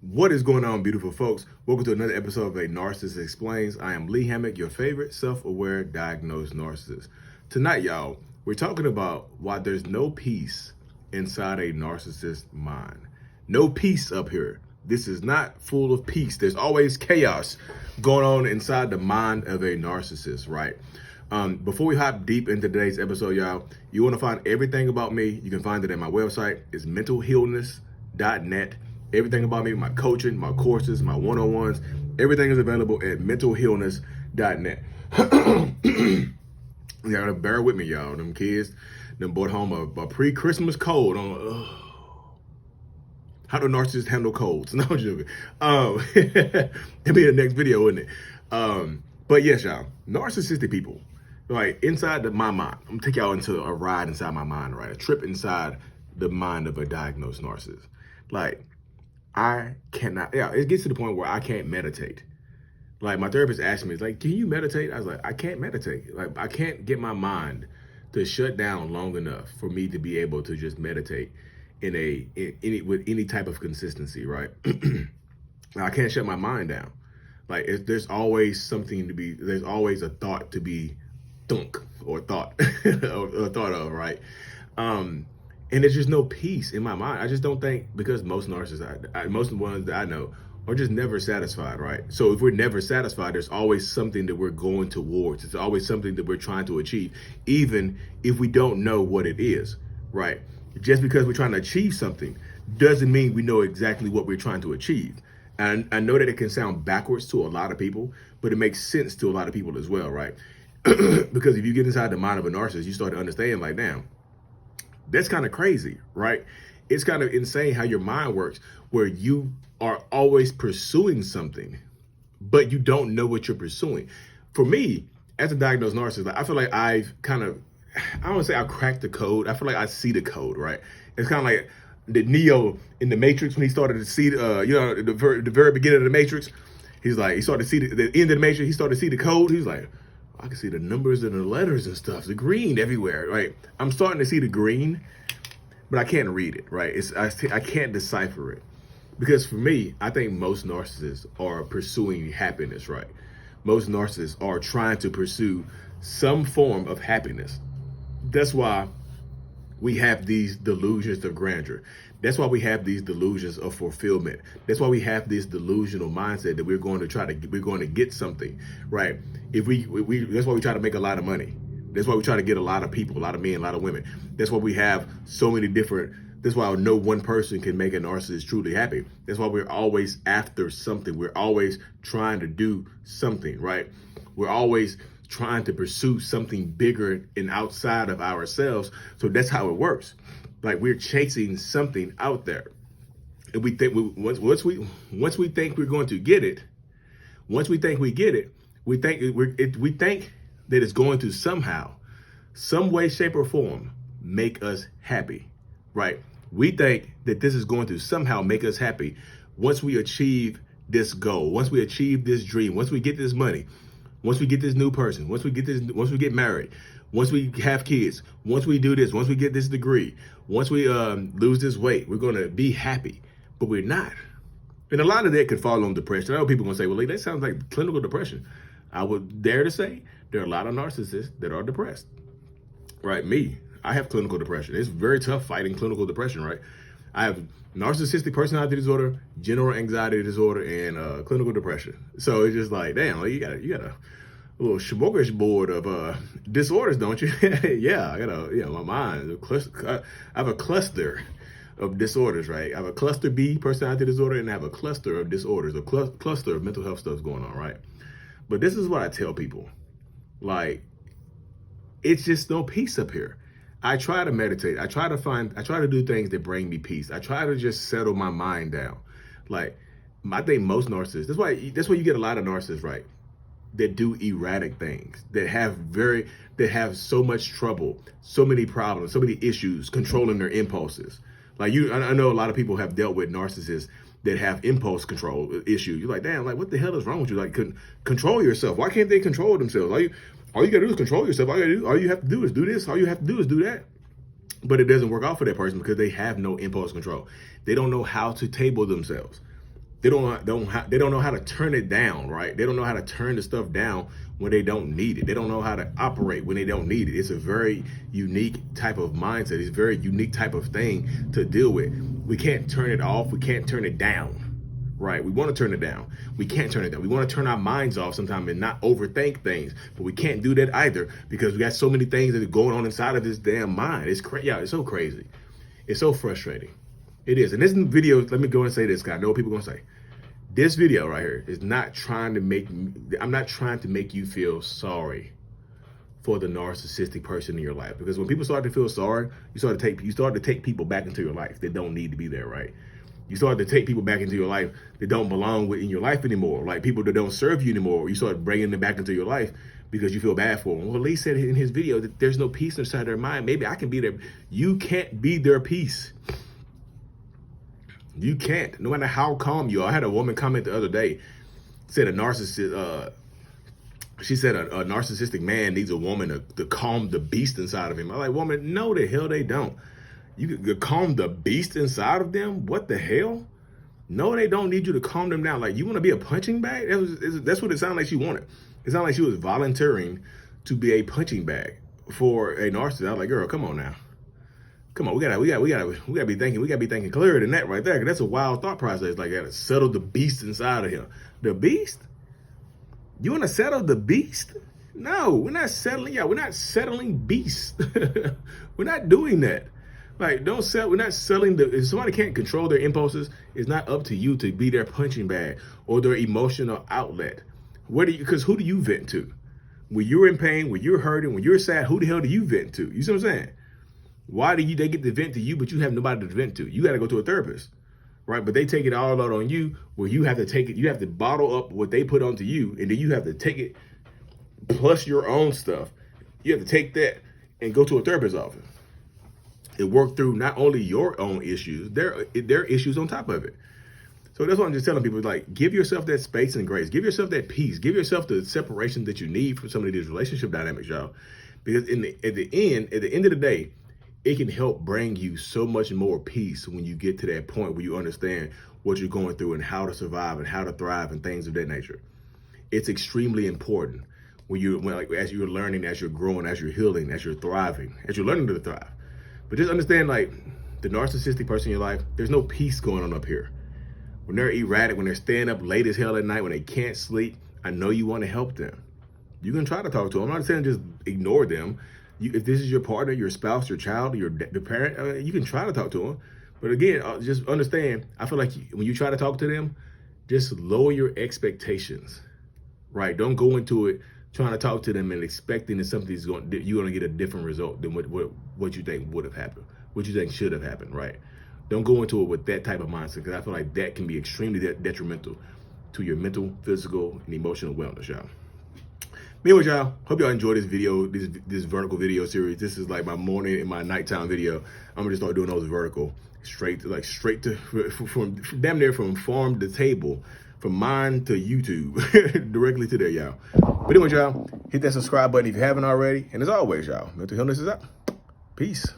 What is going on, beautiful folks? Welcome to another episode of A Narcissist Explains. I am Lee Hammock, your favorite self-aware diagnosed narcissist. Tonight, y'all, we're talking about why there's no peace inside a narcissist mind. No peace up here. This is not full of peace. There's always chaos going on inside the mind of a narcissist, right? Before we hop deep into today's episode, y'all, you want to find everything about me, you can find it at my website. It's mentalhealness.net. Everything about me, my coaching, my courses, my one-on-ones, everything is available at mentalhealness.net. You gotta bear with me, y'all. Them kids them brought home a pre-Christmas cold. How do narcissists handle colds? No, I'm joking. It'll be the next video, isn't it? But yes, y'all, narcissistic people, like inside my mind, I'm gonna take y'all into a ride inside my mind, right? A trip inside the mind of a diagnosed narcissist. Like, I cannot, it gets to the point where I can't meditate. Like, my therapist asked me, it's like, can you meditate? I was like, I can't meditate. Like, I can't get my mind to shut down long enough for me to be able to just meditate with any type of consistency, right? I can't shut my mind down. Like, there's always something to be, there's always a thought to be thunk or thought or thought of, right? And there's just no peace in my mind. I just don't think, because most narcissists, most of the ones that I know are just never satisfied, right? So if we're never satisfied, there's always something that we're going towards. It's always something that we're trying to achieve, even if we don't know what it is, right? Just because we're trying to achieve something doesn't mean we know exactly what we're trying to achieve. And I know that it can sound backwards to a lot of people, but it makes sense to a lot of people as well, right? Because if you get inside the mind of a narcissist, you start to understand, like, damn, that's kind of crazy, right? It's kind of insane how your mind works, where you are always pursuing something, but you don't know what you're pursuing. For me, as a diagnosed narcissist, I feel like I've kind of, I don't want to say I've cracked the code. I feel like I see the code, right? It's kind of like the Neo in the Matrix when he started to see, the very beginning of the Matrix. He's like, he started to see the end of the Matrix. He started to see the code. He's like, I can see the numbers and the letters and stuff, the green everywhere, right? I'm starting to see the green, but I can't read it, right? I can't decipher it. Because for me, I think most narcissists are pursuing happiness, right? Most narcissists are trying to pursue some form of happiness. That's why we have these delusions of grandeur. That's why we have these delusions of fulfillment. That's why we have this delusional mindset that we're going to get something, right? If we that's why we try to make a lot of money. That's why we try to get a lot of people, a lot of men, a lot of women. That's why we have so many different, that's why no one person can make a narcissist truly happy. That's why we're always after something. We're always trying to do something, right? We're always trying to pursue something bigger and outside of ourselves. So that's how it works. Like, we're chasing something out there, and we think once we think we're going to get it, once we think we get it, we think that it's going to somehow, some way, shape, or form make us happy, right? We think that this is going to somehow make us happy once we achieve this goal, once we achieve this dream, once we get this money, once we get this new person, once we get married, once we have kids, once we do this, once we get this degree, once we lose this weight, we're going to be happy. But we're not. And a lot of that could fall on depression. I know people are going to say, well, that sounds like clinical depression. I would dare to say there are a lot of narcissists that are depressed, right? Me, I have clinical depression. It's very tough fighting clinical depression, right? I have narcissistic personality disorder, general anxiety disorder, and clinical depression. So it's just like, damn, like you got a little smorgasbord of disorders, don't you? Yeah, I got my mind. I have a cluster of disorders, right? I have a cluster B personality disorder, and I have a cluster of disorders, a cluster of mental health stuff going on, right? But this is what I tell people. Like, it's just no peace up here. I try to meditate. I try to do things that bring me peace. I try to just settle my mind down. Like, I think most narcissists, that's why you get a lot of narcissists, right? That do erratic things, that have so much trouble, so many problems, so many issues controlling their impulses. Like, I know a lot of people have dealt with narcissists that have impulse control issues. You're like, damn, like, what the hell is wrong with you? Like, control yourself. Why can't they control themselves? All you gotta do is control yourself. All you have to do is do this. All you have to do is do that. But it doesn't work out for that person because they have no impulse control. They don't know how to table themselves. They don't know how to turn it down, right? They don't know how to turn the stuff down when they don't need it. They don't know how to operate when they don't need it. It's a very unique type of mindset. It's a very unique type of thing to deal with. We can't turn it off. We can't turn it down, right? We want to turn it down. We can't turn it down. We want to turn our minds off sometimes and not overthink things, but we can't do that either because we got so many things that are going on inside of this damn mind. It's crazy. Yeah, it's so crazy. It's so frustrating. It is. And this video, let me go and say this, because I know what people are going to say. This video right here is not trying to make, I'm not trying to make you feel sorry for the narcissistic person in your life. Because when people start to feel sorry, you start to take people back into your life that don't need to be there, right? You start to take people back into your life that don't belong in your life anymore, like people that don't serve you anymore. You start bringing them back into your life because you feel bad for them. Well, Lee said in his video that there's no peace inside their mind. Maybe I can be there. You can't be their peace. You can't, no matter how calm you are. I had a woman comment the other day, said a narcissist, she said a narcissistic man needs a woman to calm the beast inside of him. I'm like, woman, no, the hell they don't. You could calm the beast inside of them? What the hell? No, they don't need you to calm them down. Like, you want to be a punching bag? That's what it sounded like she wanted. It sounded like she was volunteering to be a punching bag for a narcissist. I was like, girl, come on now. Come on, we gotta be thinking clearer than that right there. 'Cause that's a wild thought process. Like, gotta settle the beast inside of him. The beast? You want to settle the beast? No, we're not settling. Yeah, we're not settling beasts. We're not doing that. Like, don't sell. We're not selling the. If somebody can't control their impulses, it's not up to you to be their punching bag or their emotional outlet. Because who do you vent to? When you're in pain, when you're hurting, when you're sad, who the hell do you vent to? You see what I'm saying? Why do they get to vent to you, but you have nobody to vent to? You got to go to a therapist, right? But they take it all out on you, where you have to take it. You have to bottle up what they put onto you, and then you have to take it plus your own stuff. You have to take that and go to a therapist's office and work through not only your own issues, their issues on top of it. So that's what I'm just telling people, like, give yourself that space and grace. Give yourself that peace. Give yourself the separation that you need from some of these relationship dynamics, y'all. Because at the end of the day, it can help bring you so much more peace when you get to that point where you understand what you're going through and how to survive and how to thrive and things of that nature. It's extremely important as you're learning, as you're growing, as you're healing, as you're thriving, as you're learning to thrive. But just understand, like, the narcissistic person in your life, there's no peace going on up here. When they're erratic, when they're staying up late as hell at night, when they can't sleep, I know you want to help them. You can try to talk to them. I'm not saying just ignore them. If this is your partner, your spouse, your child, the parent, you can try to talk to them. But again, just understand, I feel like when you try to talk to them, just lower your expectations, right? Don't go into it trying to talk to them and expecting that you're going to get a different result than what you think would have happened, what you think should have happened, right? Don't go into it with that type of mindset, because I feel like that can be extremely detrimental to your mental, physical, and emotional wellness, y'all. Anyway, y'all, hope y'all enjoyed this video, this vertical video series. This is like my morning and my nighttime video. I'm gonna just start doing those vertical, straight to from damn near from farm to table, from mine to YouTube, directly to there, y'all. But anyway, y'all, hit that subscribe button if you haven't already. And as always, y'all, mental illness is out. Peace.